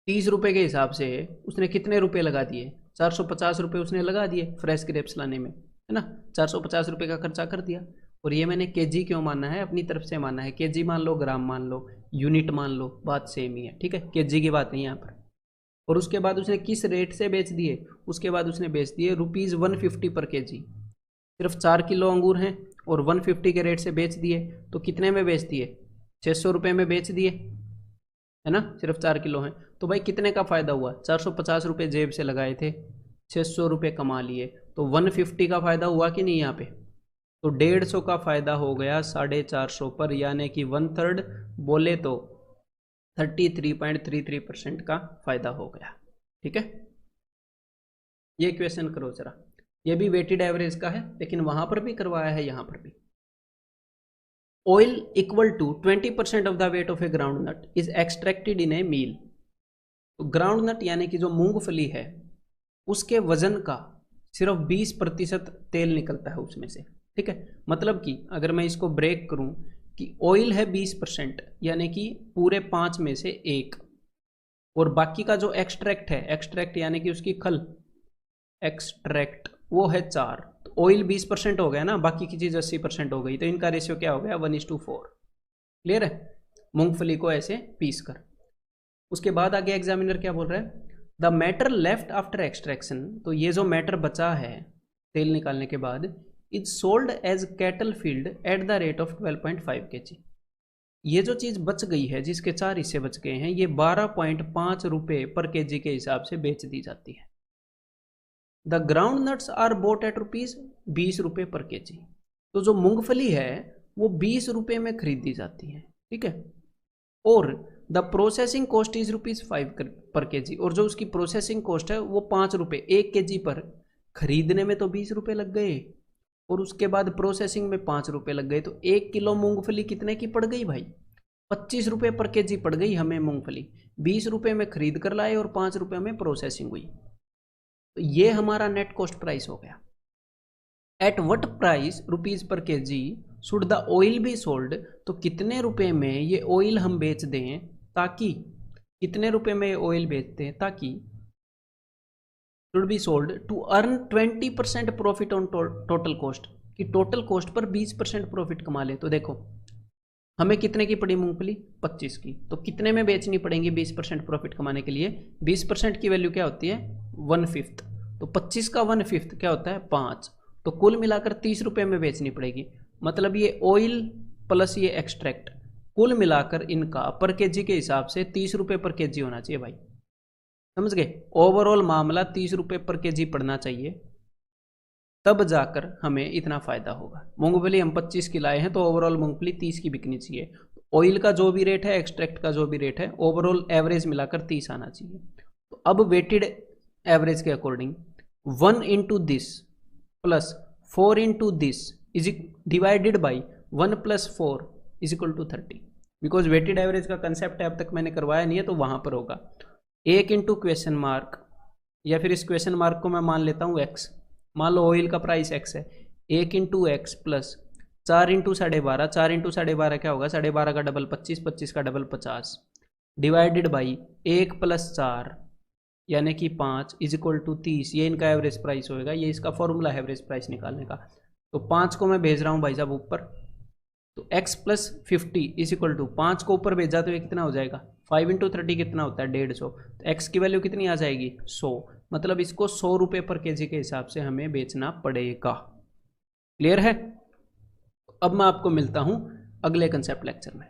30 रुपये के हिसाब से उसने कितने रुपए लगा दिए? 450 रुपये उसने लगा दिए फ्रेश ग्रेप्स लाने में, है ना। 450 रुपये का खर्चा कर दिया। और ये मैंने केजी क्यों माना है? अपनी तरफ से माना है। केजी मान लो, ग्राम मान लो, यूनिट मान लो, बात सेम ही है, ठीक है। केजी की बात नहीं यहाँ पर। और उसके बाद उसने किस रेट से बेच दिए? उसके बाद उसने बेच दिए ₹150 पर केजी। सिर्फ 4 किलो अंगूर हैं और 150 के रेट से बेच दिए। तो कितने में बेच दिए? 600 रुपये में बेच दिए, है ना। सिर्फ 4 किलो हैं तो भाई कितने का फ़ायदा हुआ? 450 रुपये जेब से लगाए थे, 600 रुपये कमा लिए, तो 150 का फ़ायदा हुआ कि नहीं यहाँ पे? तो 150 का फ़ायदा हो गया 450 पर, यानी कि 1/3 बोले तो 33.33% का फ़ायदा हो गया, ठीक है। ये क्वेश्चन करो जरा। ये भी वेटेड एवरेज का है, लेकिन वहां पर भी करवाया है, यहां पर भी। Oil equal to 20% of the weight of a groundnut is extracted in a meal. तो ग्राउंड नट यानी कि जो मूंगफली है उसके वजन का सिर्फ 20% तेल निकलता है उसमें से, ठीक है। मतलब कि अगर मैं इसको ब्रेक करूं कि ऑयल है 20%, यानी कि पूरे 5 में से 1, और बाकी का जो एक्सट्रैक्ट है, एक्सट्रैक्ट यानी कि उसकी खल, एक्सट्रैक्ट वो है 4। तो ऑयल 20% हो गया ना, बाकी की चीज़ 80% हो गई। तो इनका रेशियो क्या हो गया? 1:4। क्लियर है? मूंगफली को ऐसे पीस कर। उसके बाद आगे एग्जामिनर क्या बोल रहा है? The matter left after extraction, तो ये जो मैटर बचा है तेल निकालने के बाद, is sold as cattle feed at the rate of 12.5 kg। ये जो चीज़ बच गई है, जिसके 4 हिस्से बच गए हैं, ये 12.5 रुपये पर केजी के हिसाब से बेच दी जाती है। The groundnuts are bought at ₹20 रुपये पर केजी। तो जो मूंगफली है वो 20 रुपये में खरीदी जाती है, ठीक है। और द प्रोसेसिंग कॉस्ट इज ₹5 पर केजी, और जो उसकी प्रोसेसिंग कॉस्ट है वो 5 रुपये 1 केजी पर। खरीदने में तो 20 रुपये लग गए और उसके बाद प्रोसेसिंग में 5 रुपये लग गए। तो 1 किलो मूंगफली कितने की पड़ गई भाई? 25 रुपये पर केजी पड़ गई हमें मूंगफली। 20 रुपये में खरीद कर लाए और 5 रुपये में प्रोसेसिंग हुई। तो ये हमारा नेट कॉस्ट प्राइस हो गया। At what price rupees per KG should the oil be sold, तो कितने रुपए में ये ऑयल हम बेच दें, ताकि कितने रुपए में ऑयल बेचते हैं ताकि should be sold to earn 20% profit on total cost, कि टोटल कॉस्ट पर 20% प्रॉफिट कमा ले। तो देखो हमें कितने की पड़ी मूंगफली? 25 की। तो कितने में बेचनी पड़ेंगी 20% प्रॉफिट कमाने के लिए? 20% की वैल्यू क्या होती है? 1/5। तो 25 का 1/5 क्या होता है? 5। तो कुल मिलाकर 30 रुपये में बेचनी पड़ेगी। मतलब ये ऑयल प्लस ये एक्सट्रैक्ट, कुल मिलाकर इनका पर केजी के हिसाब से 30 रुपये पर केजी होना चाहिए भाई। समझ गए? ओवरऑल मामला 30 रुपये पर केजी पड़ना चाहिए, तब जाकर हमें इतना फायदा होगा। मूंगफली हम 25 की लाए हैं तो ओवरऑल मूंगफली 30 की बिकनी चाहिए। ऑयल का जो भी रेट है, एक्सट्रैक्ट का जो भी रेट है, ओवरऑल एवरेज मिलाकर 30 आना चाहिए। तो अब वेटेड एवरेज के according 1 into this plus 4 into this is divided by 1 + 4 is equal to 30। Because weighted average का कंसेप्ट अब तक मैंने करवाया नहीं है, तो वहां पर होगा 1 into क्वेश्चन मार्क, या फिर इस क्वेश्चन मार्क को मैं मान लेता हूँ x। मान लो ऑयल का प्राइस x है, 1 into x plus 4 into 12.5, 4 into 12.5 क्या होगा? 12.5 का डबल 25, 25 का डबल 50, डिवाइडेड बाई 1 + 4 यानी कि 5 इज इक्वल टू 30। ये इनका एवरेज प्राइस होएगा, ये इसका फॉर्मूला है एवरेज प्राइस निकालने का। तो 5 को मैं भेज रहा हूँ भाई साहब ऊपर, तो x + 50 इज इक्वल टू 5 को ऊपर भेजा तो ये कितना हो जाएगा? 5 into 30 कितना होता है? 150। तो x की वैल्यू कितनी आ जाएगी? 100। मतलब इसको 100 रुपये पर केजी के हिसाब से हमें बेचना पड़ेगा। क्लियर है? अब मैं आपको मिलता हूं अगले कंसेप्ट लेक्चर में।